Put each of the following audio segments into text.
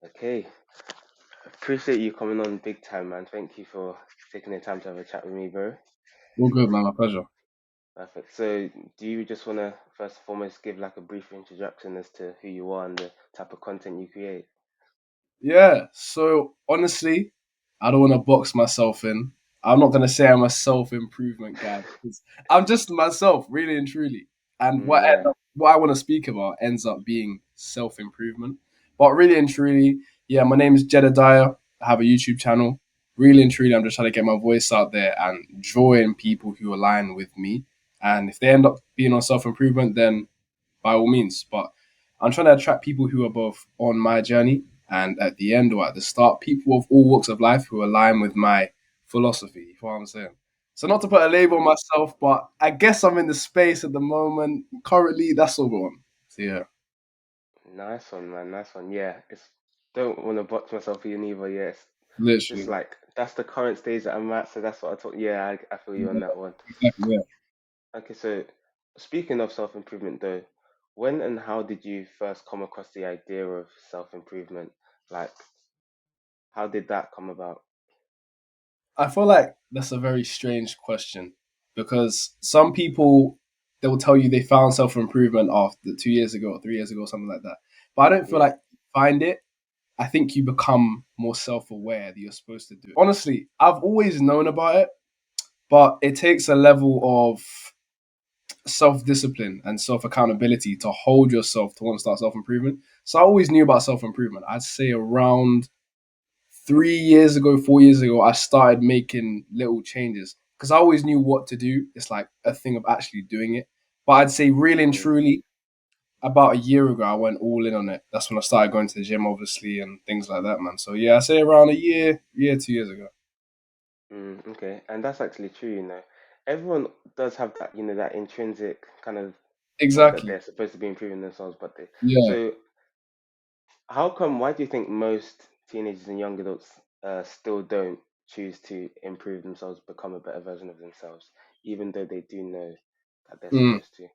Okay, appreciate you coming on big time, man. Thank you for taking the time to have a chat with me, bro. All good, man. My pleasure. Perfect. So, do you just want to first and foremost give like a brief introduction as to who you are and the type of content you create? Yeah. So honestly, I don't want to box myself in. I'm not gonna say I'm a self improvement guy, 'cause I'm just myself, really and truly. And Yeah. what I want to speak about ends up being self improvement. But really and truly, yeah, my name is Jedidiah. I have a YouTube channel. Really and truly, I'm just trying to get my voice out there and join people who align with me. And if they end up being on self improvement, then by all means. But I'm trying to attract people who are both on my journey and at the end or at the start, people of all walks of life who align with my philosophy. You know what I'm saying? So not to put a label on Mm. myself, but I guess I'm in the space at the moment. Currently, that's all on. So yeah, Nice one, man. Nice one. Yeah. It's don't want to box myself in either. Yes. Just literally. like that's the current stage that I'm at, so that's what I thought. Yeah, I feel you on Yeah, that one. exactly. Yeah. Okay, so speaking of self-improvement though, when and how did you first come across the idea of self-improvement? Like, how did that come about? I feel like that's a very strange question because some people they will tell you they found self improvement after 2 years ago or 3 years ago or something like that. But I don't feel Yeah. like you find it. I think you become more self aware that you're supposed to do it. Honestly, I've always known about it, but it takes a level of self discipline and self accountability to hold yourself to want to start self improvement. So I always knew about self improvement. I'd say around 3 years ago, 4 years ago, I started making little changes because I always knew what to do. It's like a thing of actually doing it. But I'd say really and Mm, truly, about a year ago, I went all in on it. That's when I started going to the gym, obviously, and things like that, man. So yeah, I say around a year, 2 years ago. okay, and that's actually true, you know. Everyone does have that, you know, that intrinsic kind of, not that Exactly. they're supposed to be improving themselves, but they. Yeah. So, how come, why do you think most teenagers and young adults still don't choose to improve themselves, become a better version of themselves, even though they do know that they're Mm. supposed to?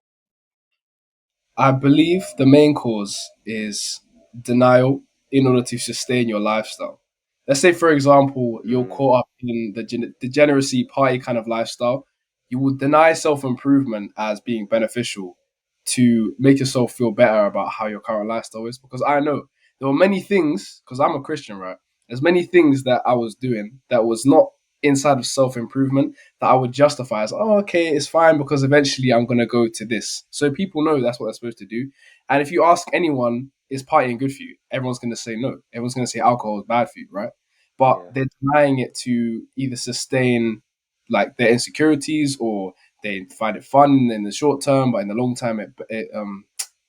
I believe the main cause is denial in order to sustain your lifestyle. Let's say, for example, you're Mm, caught up in the degeneracy party kind of lifestyle. You will deny self improvement as being beneficial to make yourself feel better about how your current lifestyle is. Because I know there were many things, because I'm a Christian, right? There's many things that I was doing that was not inside of self improvement that I would justify as, oh, okay, it's fine because eventually I'm going to go to this. So people know that's what they're supposed to do. And if you ask anyone, is partying good for you? Everyone's going to say no. Everyone's going to say alcohol is bad for you, right? But yeah, they're denying it to either sustain like their insecurities or they find it fun in the short term, but in the long term, it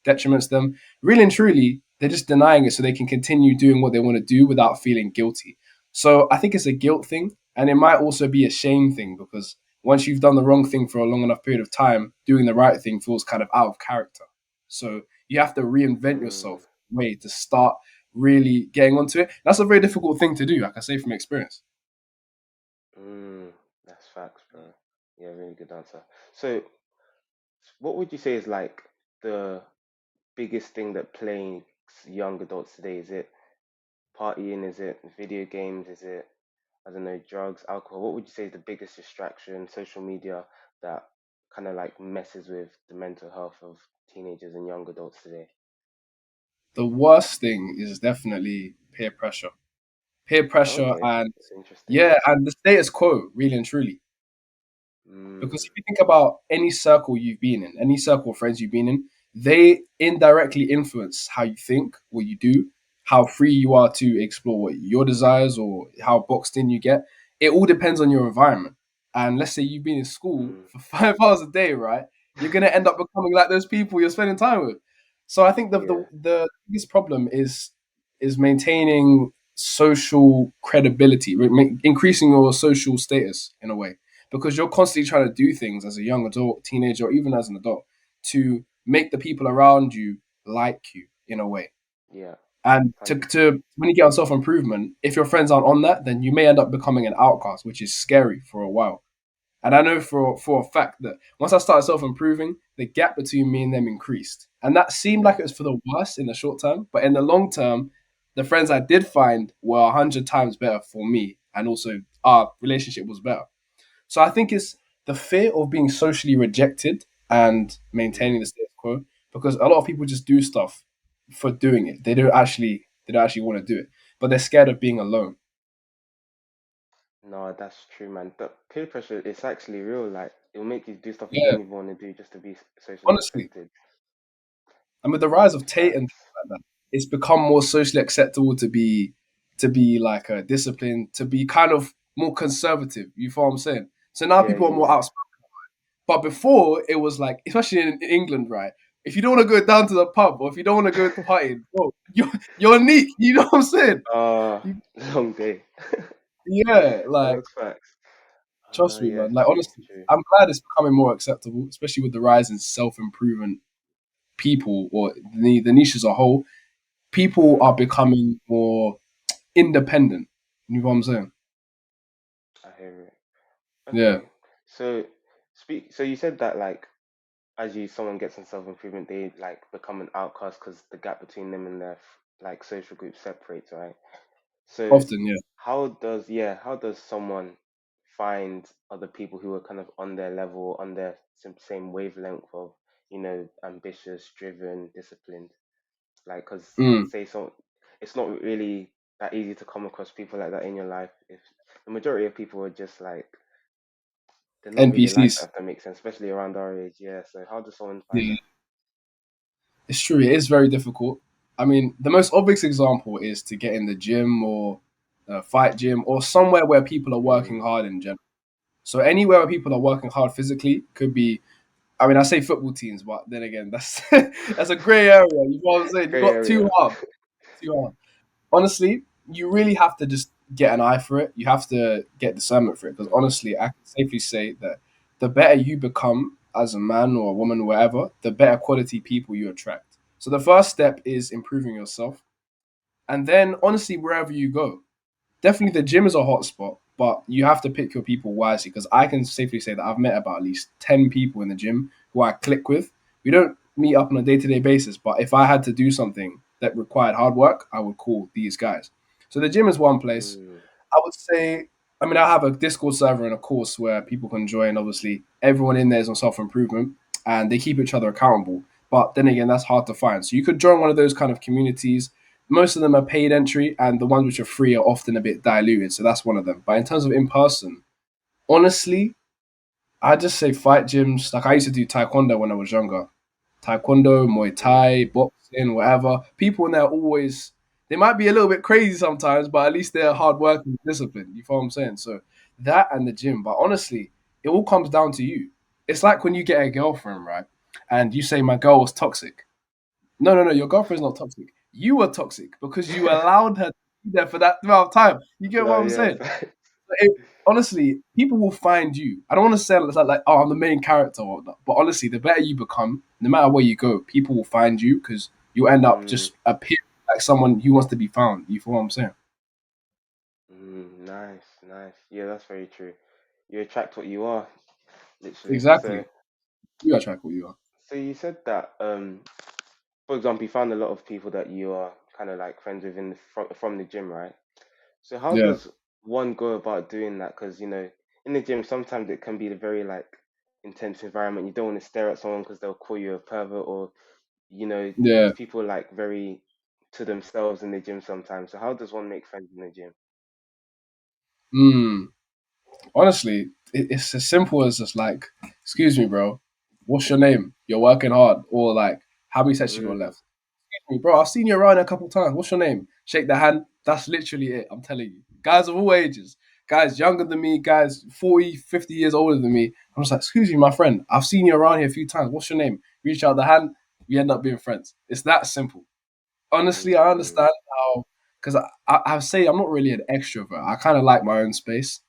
detriments them. Really and truly, they're just denying it so they can continue doing what they want to do without feeling guilty. So I think it's a guilt thing, and it might also be a shame thing because once you've done the wrong thing for a long enough period of time, doing the right thing feels kind of out of character. So you have to reinvent mm, yourself way to start really getting onto it. That's a very difficult thing to do, like I say from experience. mm, that's facts, bro. Yeah, really good answer. So, what would you say is like the biggest thing that plagues young adults today? Is it partying? Is it video games? Is it, I don't know, drugs, alcohol? What would you say is the biggest distraction, social media, that kind of like messes with the mental health of teenagers and young adults today? The worst thing is definitely peer pressure, Okay, and that's interesting. yeah, and the status quo, really and truly. Because Mm, if you think about any circle you've been in, any circle of friends you've been in, they indirectly influence how you think, what you do, how free you are to explore what your desires or how boxed in you get. It all depends on your environment. And let's say you've been in school mm, for 5 hours a day, right? You're gonna end up becoming like those people you're spending time with. So I think yeah, the biggest problem is maintaining social credibility, increasing your social status in a way because you're constantly trying to do things as a young adult, teenager, or even as an adult to make the people around you like you in a way. yeah, And 100%. to when you get on self improvement, if your friends aren't on that, then you may end up becoming an outcast, which is scary for a while. And I know for a fact that once I started self improving, the gap between me and them increased. And that seemed like Yeah. it was for the worst in the short term, but in the long term, the friends I did find were 100 times better for me, and also our relationship was better. So I think it's the fear of being socially rejected and Mm. maintaining the status quo, because a lot of people just do stuff for doing it. They don't actually want to do it, but they're scared of being alone. No, that's true, man. The peer pressure is actually real. Like, it'll make you do stuff you Yeah, don't even want to do just to be socially honestly. accepted. And with the rise of Tate and Facts. things like that, it's become more socially acceptable to be like a discipline, to be kind of more conservative. You feel what I'm saying? So now Yeah, people are yeah, more yeah. outspoken. But before it was like, especially in England, right? If you don't want to go down to the pub or if you don't want to go to party, bro, you're neat. You know what I'm saying? You, Long day. yeah, No, like that's facts. trust me, Yeah, man. it's Like true, it's honestly, true. I'm glad it's becoming more acceptable, especially with the rise in self improvement people or the niche as a whole. People Mm, are becoming more independent. You know what I'm saying? I hear it. Yeah, Okay. So so you said that like as you someone gets in self-improvement, they like become an outcast because the gap between them and their like social group separates, right? So often, yeah. how does someone find other people who are kind of on their level, on their same wavelength of, ambitious, driven, disciplined? Like, because Mm. say so, it's not really that easy to come across people like that in your life. If the majority of people are just like they're not really like that, NPCs. if that makes sense, especially around our age. Yeah. So how does someone find Yeah, that? it's true. It is very difficult. I mean, the most obvious example is to get in the gym or a fight gym or somewhere where people are working Mm, hard in general. So anywhere where people are working hard physically could be. I mean, I say football teams, but then again, that's that's a grey area. You know what I'm saying? You gray got too area. hard, too hard. Honestly, you really have to just get an eye for it. You have to get discernment for it. Because Mm, honestly, I can safely say that the better you become as a man or a woman, or whatever, the better quality people you attract. So the first step is improving yourself. And then, honestly, wherever you go, definitely the gym is a hot spot, but you have to pick your people wisely because I can safely say that I've met about at least 10 people in the gym who I click with. We don't meet up on a day to day basis, but if I had to do something that required hard work, I would call these guys. So the gym is one place. mm, I would say, I mean, I have a Discord server and a course where people can join. Obviously, everyone in there is on self improvement and they keep each other accountable. But then again, that's hard to find. So you could join one of those kind of communities. Most of them are paid entry, and the ones which are free are often a bit diluted. So that's one of them. But in terms of in person, honestly, I just say fight gyms. Like I used to do taekwondo when I was younger. Taekwondo, Muay mm, Thai, boxing, whatever. People in there always they might be a little bit crazy sometimes, but at least they're hard working, disciplined. You feel what I'm saying? So that and the gym. But honestly, it all comes down to you. It's like when you get a girlfriend, right? And you say my girl was toxic. No, no, no. Your girlfriend's not toxic. You were toxic because you mm. allowed her to be there for that amount of time. You get what No, I'm yeah. saying? It, honestly, people will find you. I don't want to say it's like, oh, I'm the main character or whatnot, but honestly, the better you become, no matter where you go, people will find you because you end up Mm, just appearing like someone who wants to be found. You feel what I'm saying? nice, nice. Yeah, that's very true. You attract what you are, literally. Exactly. You attract what you are. So you said that, for example, you found a lot of people that you are kind of like friends with from the gym, right? So how Yeah, does one go about doing that? Because in the gym sometimes it can be a very like intense environment. You don't want to stare at someone because they'll call you a pervert, or yeah. people are like very to themselves in the gym sometimes. So how does one make friends in the gym? Mm. Honestly, it's as simple as just like, excuse me, bro. What's your name? You're working hard, or like, how many sets you got Mm, left? Me, bro, I've seen you around a couple times. What's your name? Shake the hand. That's literally it. I'm telling you. Guys of all ages, guys younger than me, guys 40, 50 years older than me. I'm just like, excuse me, my friend. I've seen you around here a few times. What's your name? Reach out the hand. We end up being friends. It's that simple. Honestly, I mm, understand how, because I say I'm not really an extrovert. I kind of like my own space,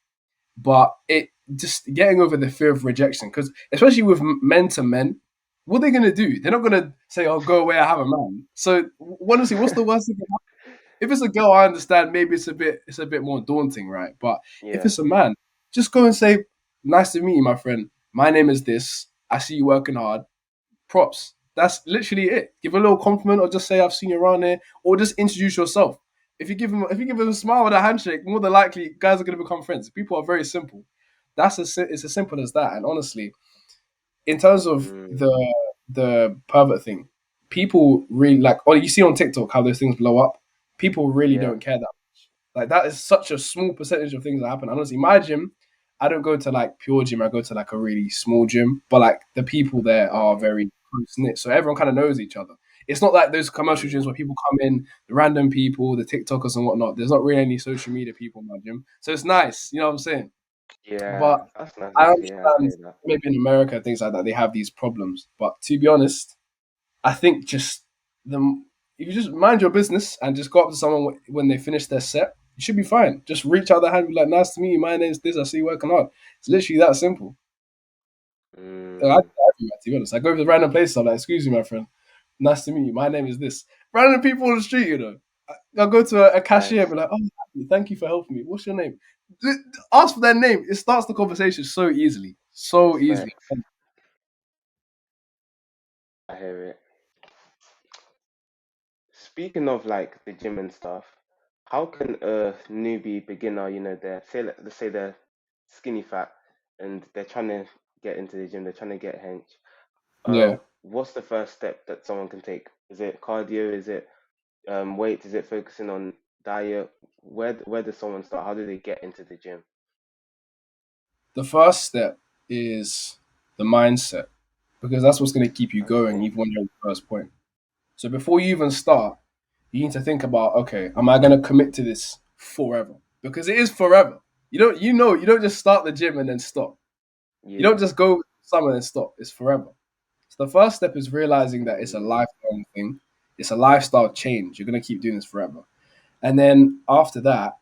but it just getting over the fear of rejection, because especially with men to men, what are they gonna do? They're not gonna say, "Oh, go away, I have a man." So honestly, what's the worst thing? If it's a girl, I understand. Maybe it's a bit more daunting, right? But if yeah. it's a man, just go and say, "Nice to meet you, my friend. My name is this. I see you working hard. Props." That's literally it. Give a little compliment, or just say, "I've seen you around here," or just introduce yourself. If you give them a smile and a handshake, more than likely guys are going to become friends. People are very simple. It's as simple as that. And honestly, in terms of Mm, the pervert thing, people really like. Oh, you see on TikTok how those things blow up. People really yeah. don't care that. Like that is such a small percentage of things that happen. Honestly, my gym, I don't go to like pure gym. I go to like a really small gym, but like the people there are Okay. very close knit, so everyone kind of knows each other. It's not like those commercial gyms Mm, where people come in, the random people, the TikTokers and whatnot. There's not really any social media people in my gym, so it's nice. You know what I'm saying? yeah, But that's nice I actually. Yeah, I understand hear that. maybe in America things like that they have these problems. But to be honest, I think just the if you just mind your business and just go up to someone when they finish their set, you should be fine. Just reach out the hand, be like, "Nice to meet you. My name's this. I see you working hard." It's literally that simple. I do that Mm, everywhere, to be honest. I go to random places. I'm like, "Excuse me, my friend. Nice to meet you. My name is this." Random people on the street, you know. I'll go to a cashier and nice. be like, "Oh, thank you for helping me. What's your name?" Ask for their name. It starts the conversation so easily, so easily. Respect. I hear it. Speaking of like the gym and stuff, how can a newbie beginner, they're say let's say they're skinny fat and they're trying to get into the gym, they're trying to get hench. Yeah. What's the first step that someone can take? Is it cardio? Is it weight? Is it focusing on diet? Where does someone start? How do they get into the gym? The first step is the mindset because that's what's going to keep you going Okay. even when you're at the first point. So before you even start, you need to think about, okay, am I going to commit to this forever? Because it is forever. You don't just start the gym and then stop. You don't Yeah. just go summer and stop. It's forever. So the first step is realizing that it's a Mm, lifelong thing. It's a lifestyle change. You're going to keep doing this forever. And then after that,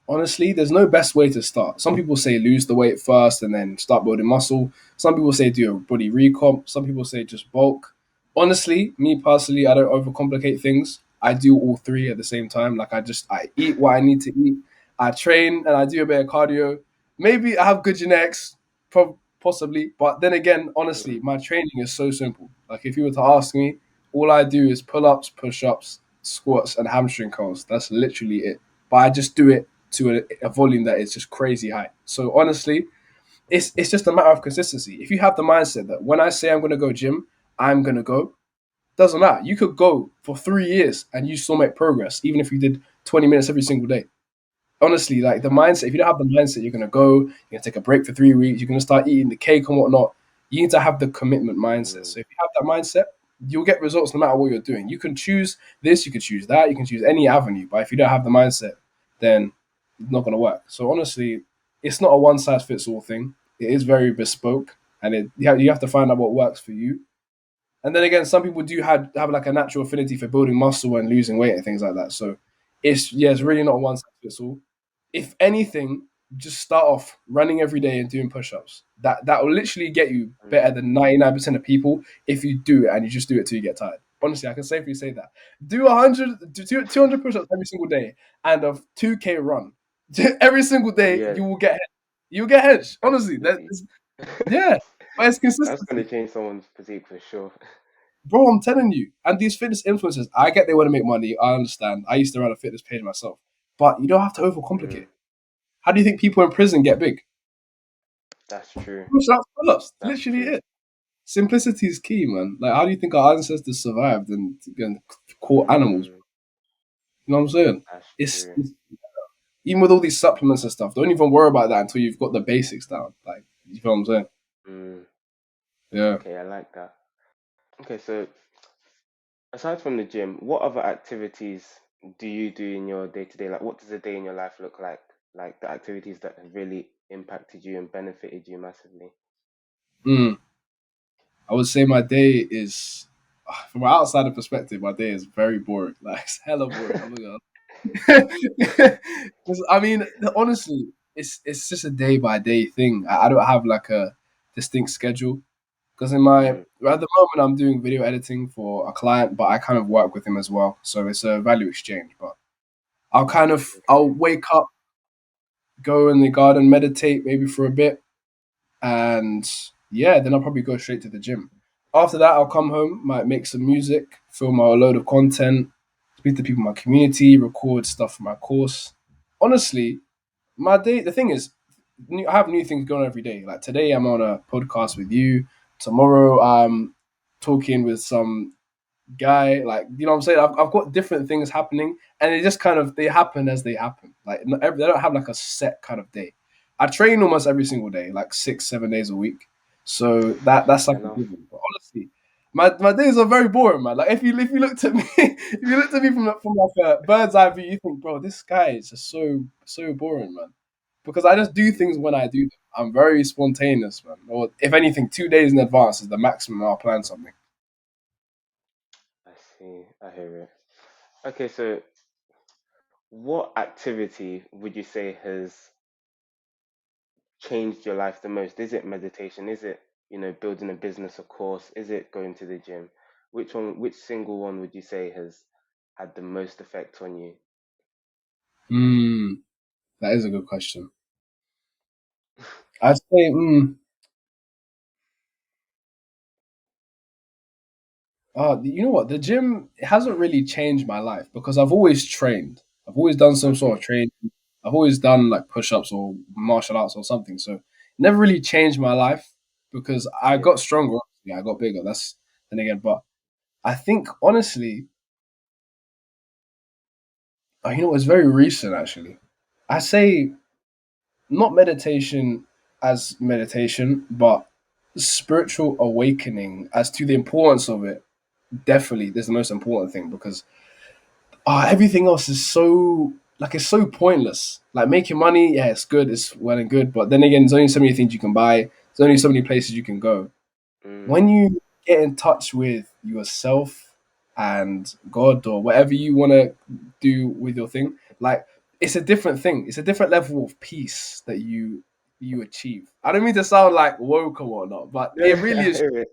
honestly, there's no best way to start. Some people say lose the weight first and then start building muscle. Some people say do a body recomp. Some people say just bulk. Honestly, me personally, I don't overcomplicate things. I do all three at the same time. Like I eat what I need to eat. I train and I do a bit of cardio. Maybe I have good genetics, possibly. But then again, honestly, mm, my training is so simple. Like if you were to ask me, all I do is pull ups, push ups, squats, and hamstring curls. That's literally it. But I just do it to a volume that is just crazy high. So honestly, it's just a matter of consistency. If you have the mindset that when I say I'm gonna go gym, I'm gonna go, doesn't matter. You could go for 3 years and you still make progress, even if you did 20 minutes every single day. Honestly, like the mindset, facts. if you don't have the mindset, you're gonna go, you're gonna take a break for 3 weeks, you're gonna start eating the cake and whatnot. You need to have the commitment mindset. Mm, So if you have that mindset, you'll get results no matter what you're doing. You can choose this, you can choose that, you can choose any avenue. But if you don't have the mindset, then it's not gonna work. So honestly, it's not a one size fits all thing. It is very bespoke, and you have to find out what works for you. And then again, some people do have like a natural affinity for building muscle and losing weight and things like that. So it's yeah. really not one size fits all. If anything, just start off running every day and doing push-ups. That will literally get you better Mm, than 99% of people if you do it and you just do it till you get tired. Honestly, I can safely say that. Do 100, do 200 push-ups every single day and a 2K run. Every single day, yeah, you'll get hedge. Honestly, absolutely. yeah, but it's That's gonna consistency. change someone's physique for sure. Bro, I'm telling you. And these fitness influencers, I get they want to make money. I understand. I used to run a fitness page myself. But you don't have to overcomplicate. Mm, How do you think people in prison get big? that's true. Push ups, pull ups. That's Literally true. it. Simplicity is key, man. Like, how do you think our ancestors survived and caught animals? Mm, You know what I'm saying? that's It's, true. it's even with all these supplements and stuff. Don't even worry about that until you've got the basics down. Like, you know what I'm saying? Mm, Yeah. okay, I like that. Okay, so aside from the gym, what other activities do you do in your day to day? Like, what does a day in your life look like? Like the activities that have really impacted you and benefited you massively. Mm. I would say my day is, from an outsider perspective, my day is very boring. Like, it's hella boring. I'm not gonna 'Cause, I mean, honestly, it's just a day by day thing. I don't have like a distinct schedule because Mm, at the moment I'm doing video editing for a client, but I kind of work with him as well, so it's a value exchange. But I'll okay. wake up, go in the garden, meditate maybe for a bit, and yeah, then I'll probably go straight to the gym. After that, I'll come home, might make some music, film a load of content, speak to people in my community, record stuff for my course. Honestly, my day. The thing is, I have new things going on every day. Like today, I'm on a podcast with you. Tomorrow, I'm talking with some guy. Like you know what I'm saying. I've got different things happening, and they just kind of they happen as they happen. Like they don't have like a set kind of day. I train almost every single day, like 6 7 days a week. So that's Fair like a enough. given. But honestly, my days are very boring, man. Like if you looked at me, if you looked at me from like a bird's eye view, you think, bro, this guy is just so boring, man. Because I just do things when I do them. I'm very spontaneous, man. Or if anything, 2 days in advance is the maximum I'll plan something. I see. I hear it. Okay, so what activity would you say has changed your life the most? Is it meditation? Is it, building a business, of course? Is it going to the gym? Which single one would you say has had the most effect on you? Hmm, that is a good question. I'd say, you know what? The gym hasn't really changed my life because I've always trained. I've always done some sort of Okay. training. I've always done like push-ups or martial arts or something. So never really changed my life because I got Yeah. stronger. Yeah, I got bigger. That's then again. But I think honestly, you know, it's very recent actually. I say not meditation as meditation, but spiritual awakening as to the importance of it. Definitely, is the most important thing because everything else is so like it's so pointless. Like making money, yeah, it's good, it's well and good, but then again, there's only so many things you can buy. There's only so many places you can go. When Mm, you get in touch with yourself and God or whatever you want to do with your thing, like it's a different thing. It's a different level of peace that you achieve. I don't mean to sound like woke or whatnot, but it I really is. hear it.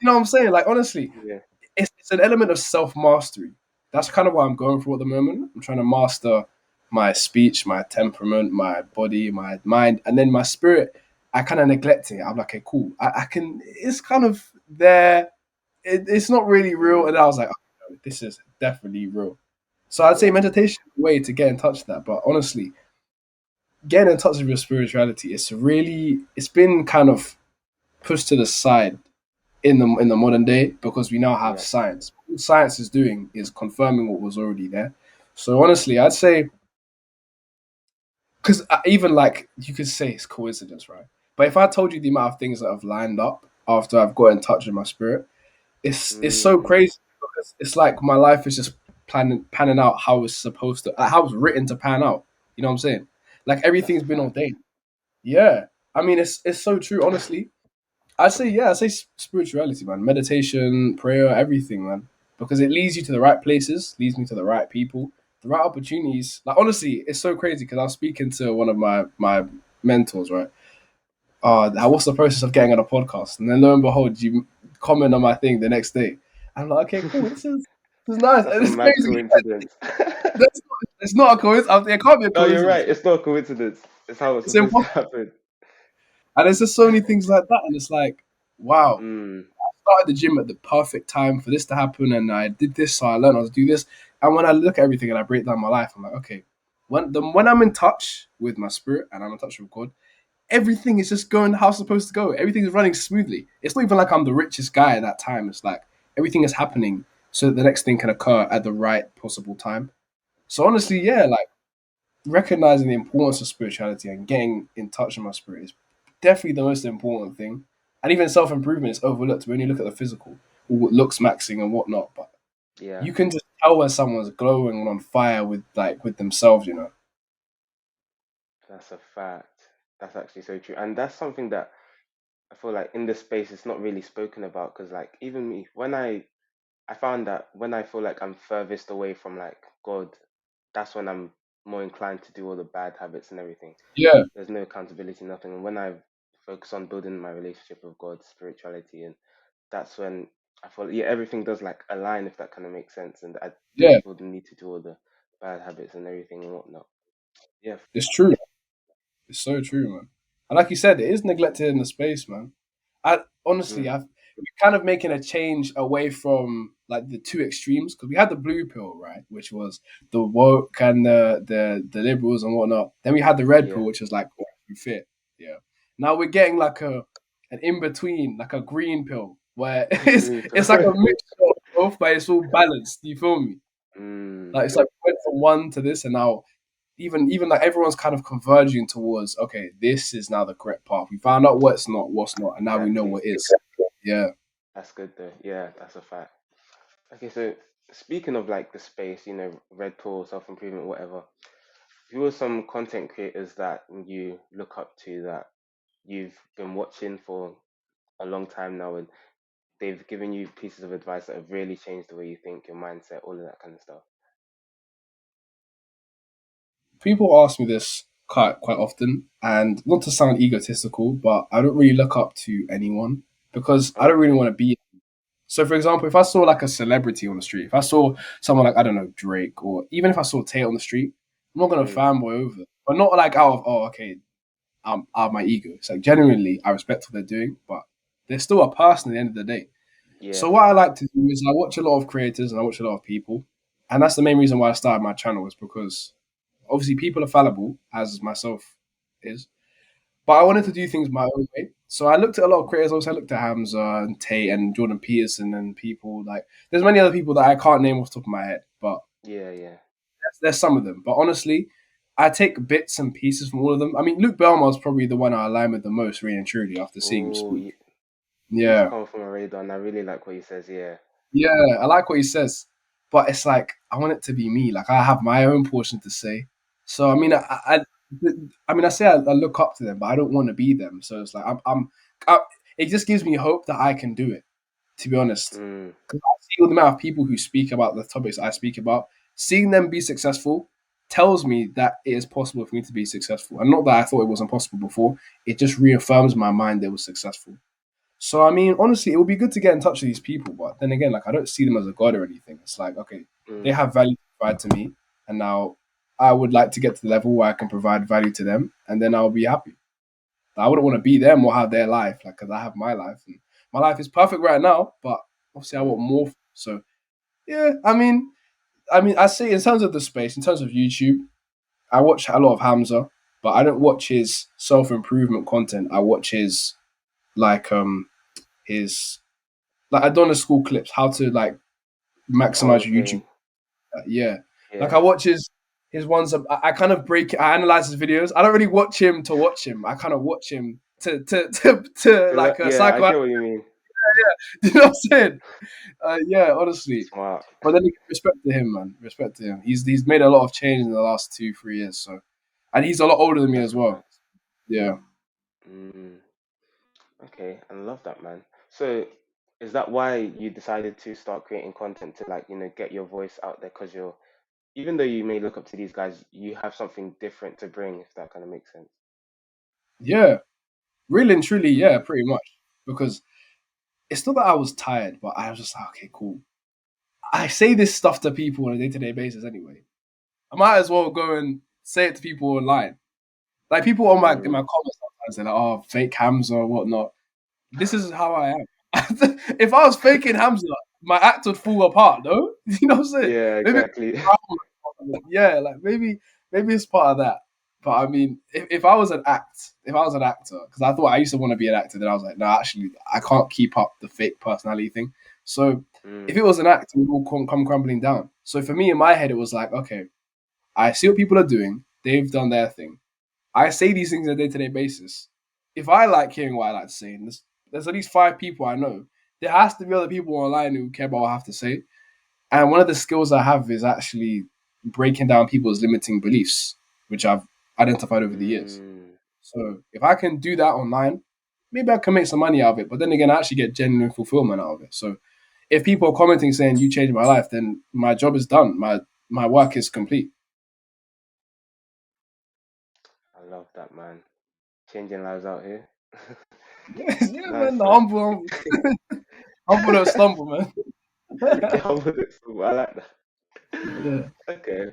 You know what I'm saying? Like honestly, Yeah. it's an element of self mastery. That's kind of what I'm going through at the moment. I'm trying to master my speech, my temperament, my body, my mind, and then my spirit. I kind of neglect it. I'm like, okay, cool. I can. It's kind of there. It's not really real, and Mm, I was like, oh, no, this is definitely real. So I'd say yeah. meditation is a way to get in touch with that. But honestly, getting in touch with your spirituality, it's been kind of pushed to the side in the modern day because we now have Yeah. science. What science is doing is confirming what was already there. So honestly, I'd say because even like you could say it's coincidence, right? But if I told you the amount of things that have lined up after I've got in touch with my spirit, it's so Mm, crazy because it's like my life is just panning out how it's supposed to, how it's written to pan out. You know what I'm saying? Like that's everything's a been fact. ordained. Yeah, I mean it's so true. Honestly, I'd say yeah, I'd say spirituality, man, meditation, prayer, everything, man, because it leads you to the right places, leads me to the right people, the right opportunities. Like honestly, it's so crazy because I was speaking to one of my mentors, right? What's the process of getting on a podcast? And then lo and behold, you comment on my thing the next day. I'm like, okay, cool, this is nice. That's And a it's mad crazy. coincidence. It's not a coincidence. It can't be a No, you're coincidence. right. It's not a coincidence. It's how it's It's supposed to impossible. happen. And there's just so many things like that, and it's like, wow, Mm, started the gym at the perfect time for this to happen, and I did this, so I learned how to do this. And when I look at everything and I break down my life, I'm like, okay, when I'm in touch with my spirit and I'm in touch with God, everything is just going how it's supposed to go. Everything is running smoothly. It's not even like I'm the richest guy at that time. It's like everything is happening so that the next thing can occur at the right possible time. So honestly, mm, yeah, like recognizing the importance of spirituality and getting in touch with my spirit is definitely the most important thing. And even self improvement is overlooked. We only look at the physical, or what looks maxing and whatnot. But yeah, you can just tell when someone's glowing and on fire with with themselves. You know. that's a fact. That's actually so true. And that's something that I feel like in this space it's not really spoken about because like even me, I found that when I feel like I'm furthest away from like God, that's when I'm more inclined to do all the bad habits and everything. Yeah. There's no accountability, nothing. And when I focus on building my relationship with God, spirituality, and that's when I feel yeah everything does like align if that kind of makes sense, and I don't Yeah. feel the need to do all the bad habits and everything and whatnot. Yeah, It's true. It's so true, man. And like you said, it is neglected in the space, man. I honestly, mm, kind of making a change away from like the two extremes because we had the blue pill, right, which was the woke and the liberals and whatnot. Then we had the red pill, Yeah. which was like fit. Yeah. Now we're getting like an in between, like a green pill, where Green it's like pill. a mixture of both, but it's all balanced. Do you feel me? Mm, Like it's like we went from one to this, and now even like everyone's kind of converging towards okay, this is now the correct path. We found out what's not, and now we know exactly. what is. Yeah. That's good though. Yeah, that's a fact. Okay, so speaking of like the space, red pill, self improvement, whatever. Who are some content creators that you look up to that you've been watching for a long time now, and they've given you pieces of advice that have really changed the way you think, your mindset, all of that kind of stuff? People ask me this quite often, and not to sound egotistical, but I don't really look up to anyone because I don't really Okay. want to be. So, for example, if I saw like a celebrity on the street, if I saw someone like I don't know Drake, or even if I saw Tay on the street, I'm not gonna Mm, fanboy over, it. But not like out of oh okay, out of my ego. It's like genuinely I respect what they're doing, but they're still a person at the end of the day. yeah. So what I like to do is I watch a lot of creators and I watch a lot of people, and that's the main reason why I started my channel is because obviously people are fallible, as myself is. But I wanted to Mm, do things my own way. So I looked at a lot of creators. Also, I looked at Hamza and Tate and Jordan Peterson and people like. There's many other people that I can't name off the top of my head, but yeah, yeah. there's some of them. But honestly, I take bits and pieces from all of them. I mean, Luke Belmar is probably the one I align with the most, really and truly, after seeing him Oh, speak. he's Yeah, come from a radar, and I really like what he says. Yeah. yeah, I like what he says, but it's like I want it to be me. Like I have my own portion to say. So I mean, Yeah. I mean, I say I look up to them, but I don't want to be them. So it's like I, it just gives me hope that I can do it. To be honest, Mm, because I see all the amount of people who speak about the topics I speak about, seeing them be successful tells me that it is possible for me to be successful, and not that I thought it wasn't possible before. It just reaffirms my mind that it was successful. So I mean, honestly, it would be good to get in touch with these people, but then again, like I don't see them as a god or anything. It's like okay, they mm, have value to provide to me, and now I would like to get to the level where I can provide value to them, and then I'll be happy. I wouldn't want to be them or have their life, like because I have my life, and my life is perfect right now. But obviously, I mm, want more. So yeah, I see in terms of the space, in terms of YouTube, I watch a lot of Hamza, but I don't watch his self improvement content. I watch his like his like Adonis school clips, how to like oh, maximize your YouTube. okay. Yeah, like I Yeah. watch his ones. I kind of break. I analyze his videos. I don't really watch him to watch him. I kind of watch him to like a Yeah, I psycho. get what you mean. You know what I'm saying? Yeah, honestly. Smart. But then respect to him, man. Respect to him. He's made a lot of change in the last 2 3 years. So, and he's a lot older than me That's as a well. fact. Yeah. Mm, okay, I love that, man. So, is that why you decided to start creating content to like, get your voice out there? Because even though you may look up to these guys, you have something different to bring, if that kind of makes sense. Yeah. Really and truly, yeah, pretty much. Because it's not that I was tired, but I was just like, okay, cool. I say this stuff to people on a day to day basis anyway. I might as well go and say it to people online. Like people on my in Mm, my comments sometimes they're like, oh, fake hams or whatnot. This is how I am. If I was faking Hamza, my act would fall apart, no? You know what I'm saying? yeah, Maybe exactly. yeah, like maybe it's part of that. But I mean, if I was if I was an actor, because I thought I used to want to be an actor, then I was like, no, actually, I can't keep up the fake personality thing. So if Mm, it was an act, it would all come crumbling down. So for me, in my head, it was like, okay, I see what people are doing. They've done their thing. I say these things on a day to day basis. If I like hearing what I like to say, and there's at least 5 people I know, there has to be other people online who care about what I have to say. And one of the skills I have is actually breaking down people's limiting beliefs, which I've identified over the years. mm. So if I can do that online, maybe I can make some money out of it. But then again, I actually get genuine fulfillment out of it. So if people are commenting saying you changed my life, then my job is done. My work is complete. I love that, man. Changing lives out here. Yeah, man, Nice, the man. humble don't stumble, man. Yeah, I'm with it. I like that. Yeah. Okay.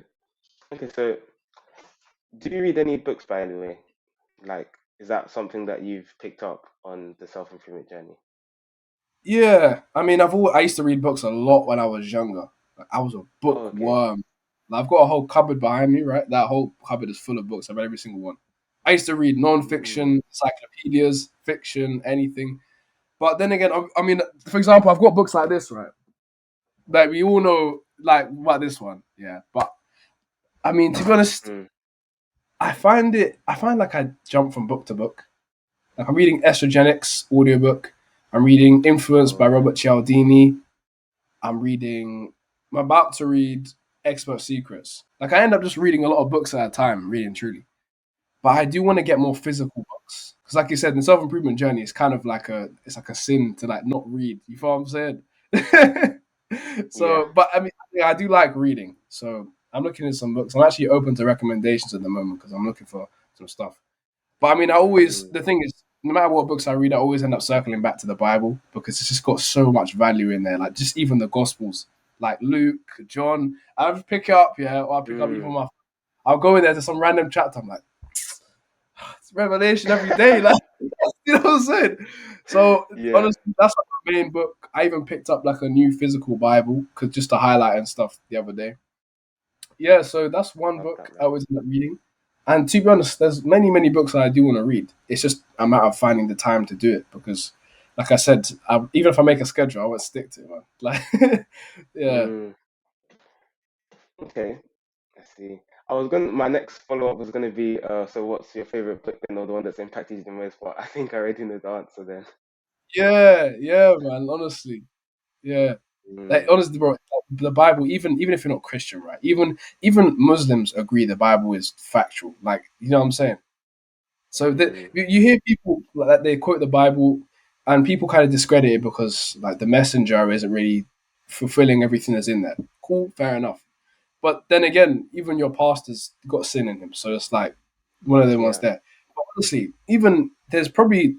Okay, so do you read any books by any way? Like, is that something that you've picked up on the self-improvement journey? Yeah, I mean, I used to read books a lot when I was younger. Like, I was a Oh, okay. bookworm. Like, I've got a whole cupboard behind me, right? That whole cupboard is full of books. I read every single one. I used to read Mm, non-fiction, encyclopedias, fiction, anything. But then again, I mean, for example, I've got books like this, right? That we all know, like about this one, yeah. But I mean, to be honest, mm. I find like I jump from book to book. Like I'm reading Estrogenics audiobook. I'm reading Influence by Oh, Robert Cialdini. I'm reading. I'm about to read Expert Secrets. Like I end up just reading a lot of books at a time, really and truly. But I do want to get more physical books because, like you said, the self improvement journey is kind of like a sin to like not read. You feel what I'm saying? yeah. So, but I mean, yeah, I do like reading. So I'm looking at some books. I'm actually open to recommendations at the moment because I'm looking for some stuff. But I mean, I always Mm, the thing is, no matter what books I read, I always end up circling back to the Bible because it's just got so much value in there. Like just even the Gospels, like Luke, John. I'll just pick it up, yeah, or I'll pick up even mm. my. I'll go in there to some random chapter. I'm like, it's Revelation every day, like you know what I'm saying. So Yeah. honestly, that's like my main book. I even picked up like a new physical Bible because just to highlight and stuff the other day. Yeah, so that's one Love that, book I man. always end up reading. And to be honest, there's many books that I do want to read. It's just a matter of finding the time to do it because, like I said, even if I make a schedule, I won't stick to it, man. Like, yeah, Mm, okay. I see. My next follow up was gonna be, so what's your favorite book then, or the one that's impacted you the most? But I think I already know the answer then. yeah, man. Honestly, yeah. Like Mm, honestly, bro, the Bible, even if you're not Christian, right? Even Muslims agree the Bible is factual. Like, you know what I'm saying? So that mm, you hear people like they quote the Bible, and people kind of discredit it because like the messenger isn't really fulfilling everything that's in there. Cool, fair enough. But then again, even your pastor's got sin in him, so it's like one of them ones yeah. there. But honestly, even there's probably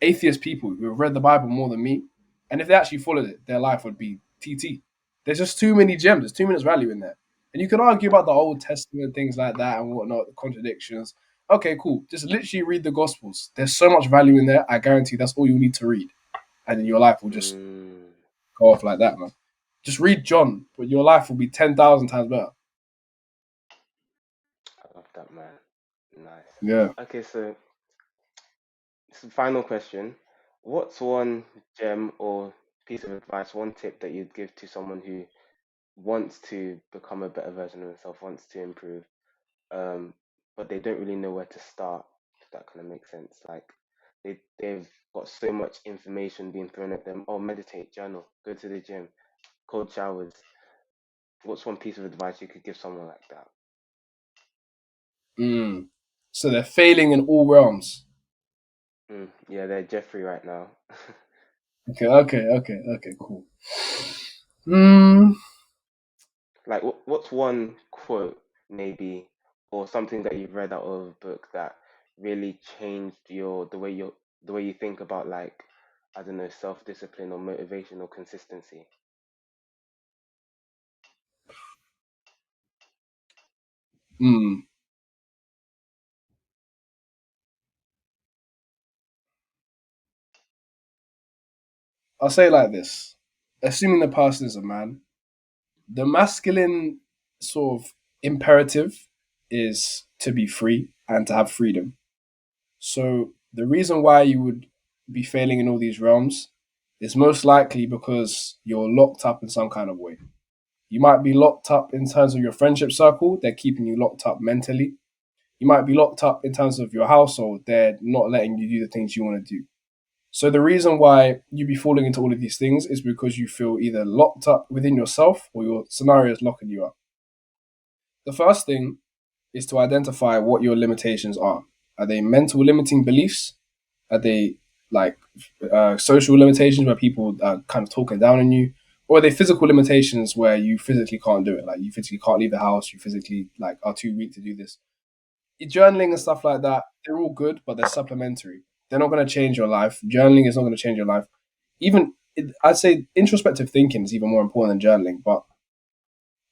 atheist people who have read the Bible more than me, and if they actually followed it, their life would be TT. There's just too many gems. There's too much value in there, and you can argue about the Old Testament things like that and whatnot, the contradictions. Okay, cool. Just literally read the Gospels. There's so much value in there. I guarantee that's all you need to read, and then your life will just Mm, go off like that, man. Just read John, but your life will be 10,000 times better. I love that, man. Nice. Yeah. Okay, so this is the final question. What's one gem or piece of advice, one tip that you'd give to someone who wants to become a better version of themselves, wants to improve, um, but they don't really know where to start, if that kind of makes sense. Like they've got so much information being thrown at them. Oh, meditate, journal, go to the gym, cold showers. What's one piece of advice you could give someone like that? Mm. So they're failing in all realms. Yeah, they're Jeffrey right now. Okay, cool. Mm. Like, what's one quote, maybe, or something that you've read out of a book that really changed the way you think about, like, I don't know, self-discipline or motivation or consistency? Mm. I'll say it like this: assuming the person is a man, the masculine sort of imperative is to be free and to have freedom. So the reason why you would be failing in all these realms is most likely because you're locked up in some kind of way. You might be locked up in terms of your friendship circle, they're keeping you locked up mentally. You might be locked up in terms of your household, they're not letting you do the things you want to do. So the reason why you be falling into all of these things is because you feel either locked up within yourself or your scenario is locking you up. The first thing is to identify what your limitations are. Are they mental limiting beliefs? Are they like social limitations where people are kind of talking down on you? Or are they physical limitations where you physically can't do it? Like you physically can't leave the house, you physically like are too weak to do this. Journaling and stuff like that, they're all good, but they're supplementary. They're not going to change your life. Journaling is not going to change your life. Even I'd say introspective thinking is even more important than journaling. But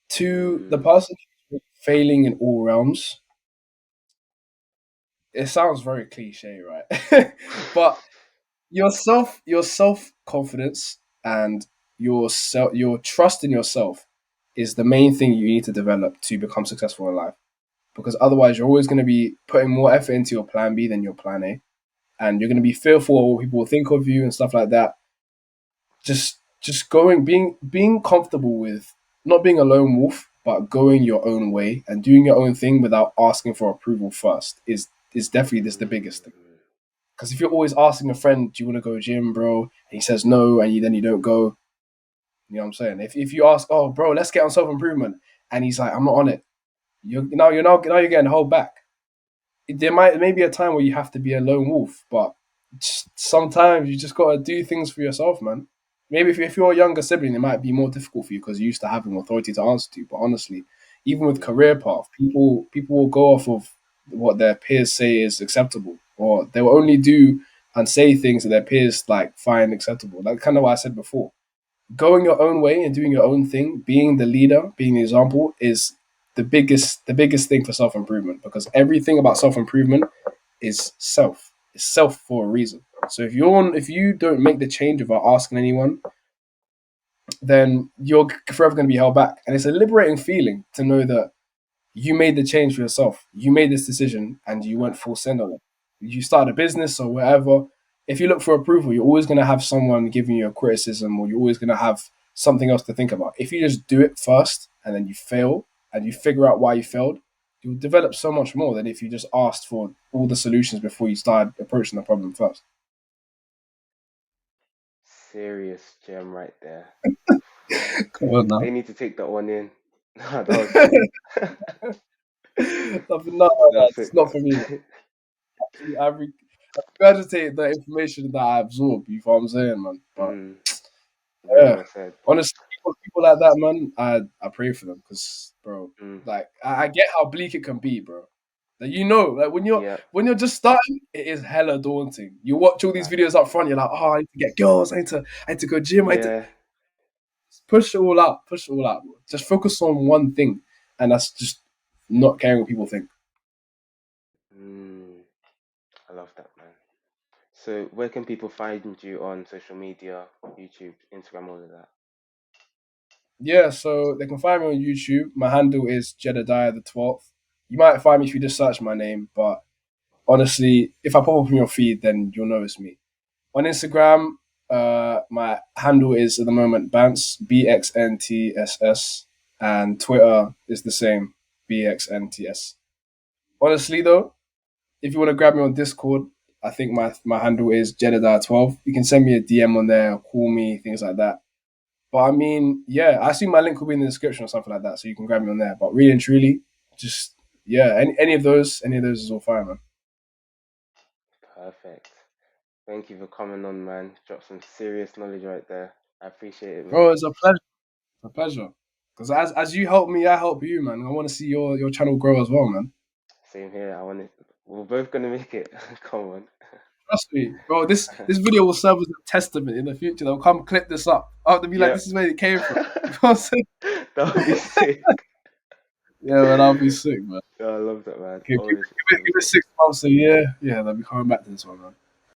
to the Mm, person failing in all realms, it sounds very cliche, right? but your self confidence and your trust in yourself is the main thing you need to develop to become successful in life. Because otherwise, you're always going to be putting more effort into your plan B than your plan A, and you're going to be fearful of what people will think of you and stuff like that. Just going, being comfortable with not being a lone wolf, but going your own way and doing your own thing without asking for approval first is definitely this the biggest thing. Mm, Because if you're always asking a friend, "Do you want to go gym, bro?" and he says no, and then you don't go, you know what I'm saying? If you ask, "Oh, bro, let's get on self improvement," and he's like, "I'm not on it," now you're getting held back. There might maybe a time where you have to be a lone wolf, but sometimes you just gotta do things for yourself, man. Maybe if you're a younger sibling, it might be more difficult for you because you're used to having authority to answer to. But honestly, even with career mm, path, people will go off of what their peers say is acceptable, or they will only do and say things that their peers like find acceptable. Like kind of what I said before, going your own way and doing your own thing, being the leader, being the example is the biggest thing for self improvement because everything about self improvement is self. It's self for a reason. So if you don't make the change without asking anyone, then you're forever going to be held back. And it's a liberating feeling to know that you made the change for yourself. You made this decision and you went full facts. send on it. You start a business or whatever. If you look for approval, you're always going to have someone giving you a criticism or you're always going to have something else to think about. If you just do it first and then you fail and you figure out why you failed, you'll develop so much more than if you just asked for all the solutions before you started approaching the problem first. Serious gem right there. Come on now. They need to take that one in. That was sick. Nothing, no, That was it's sick, not man. for me. I regurgitate the information that I absorb. You know what I'm saying, man? But Mm, very yeah, well said. honestly, people like that, man, I pray for them because, bro, Mm, like I get how bleak it can be, bro. Like like yeah, when you're just starting, it is hella daunting. You watch all these videos facts. up front, you're like, oh, I need to get girls, I need to go gym, I need to Yeah. push it all out, push it all out. Bro. Just focus on one thing, and that's just not caring what people think. Mm, I love that, man. So, where can people find you on social media, YouTube, Instagram, all of that? Yeah, so they can find me on YouTube. My handle is Jedidiah the 12th. You might find me if you just search my name, but honestly, if I pop up in your feed, then you'll know it's me. On Instagram, my handle is at the moment Bants BXNTSS, and Twitter is the same BXNTS. Honestly, though, if you want to grab me on Discord, I think my handle is Jedediah12. You can send me a DM on there, call me, things like that. But I mean, yeah, I assume my link will be in the description or something like that, so you can grab me on there. But really and truly, just yeah, any of those is all fine, man. Perfect. Thank you for coming on, man. Drop some serious knowledge right there. I appreciate it, man. Bro, it's a pleasure. It's a pleasure. Because as you help me, I help you, man. I want to see your channel grow as well, man. Same here. I want it. We're both gonna make it. Come on. Trust me, bro. This video will serve as a testament in the future. They'll come clip this up. I have to be like, Yep. this is where it came from. You know what I'm saying? That would be sick. Yeah, man, I'll be sick, man. Yeah, I love that, man. Okay, Always, give always it got. 6 months, a year. Yeah, they'll be coming back to this one, man.